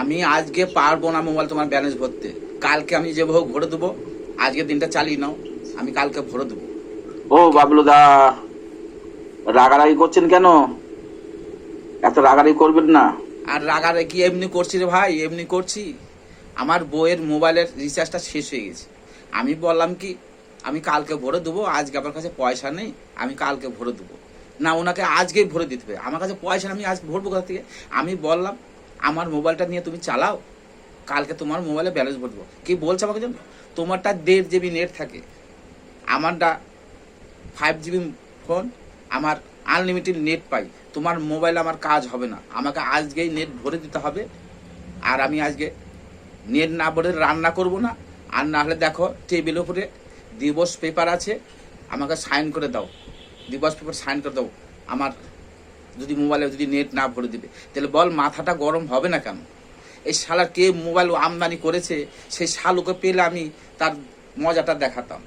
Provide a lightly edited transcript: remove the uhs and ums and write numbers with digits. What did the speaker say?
আমি আজকে পারবো না মোবাইল তোমার ব্যালেন্স ভরতে। কালকে আমি যেভাবে ভরে দেবো, আজকে দিনটা চালিয়ে নাও, আমি কালকে ভরে দেবো। ও বাবলু দা, রাগারাগি করছেন কেন? এত রাগারাগি করবেন না। আর রাগারে কি এমনি করছি রে ভাই, এমনি করছি। আমার বইয়ের মোবাইলের রিচার্জটা শেষ হয়ে গেছে। আমি বললাম কি আমি কালকে ভরে দেবো, আজকে আমার কাছে পয়সা নেই, আমি কালকে ভরে দেবো। না, ওনাকে আজকেই ভরে দিতে হবে, আমার কাছে পয়সা নেই, আমি আজ ভরবো কোথা থেকে। আমি বললাম আমার মোবাইলটা নিয়ে তুমি চালাও, কালকে তোমার মোবাইলে ব্যালেন্স ভরে দেবো। কি বলছে আমাকে জানো, তোমারটা 1.5 GB নেট থাকে, আমারটা 5 GB ফোন, আমার আনলিমিটেড নেট পাই। তোমার মোবাইলে আমার কাজ হবে না, আমাকে আজকেই নেট ভরে দিতে হবে। আর আমি আজকে নেট না ভরে রান্না করব না। আর না হলে দেখো টেবিলের উপরে দিবস পেপার আছে, আমাকে সাইন করে দাও, দিবস পেপার সাইন করে দাও। আমার যদি মোবাইলে যদি নেট না ভরে দিবে, তাহলে বল মাথাটা গরম হবে না কেন? এই শালার কে মোবাইল আমদানি করেছে, সেই শালুকে পেলে আমি তার মজাটা দেখাতাম।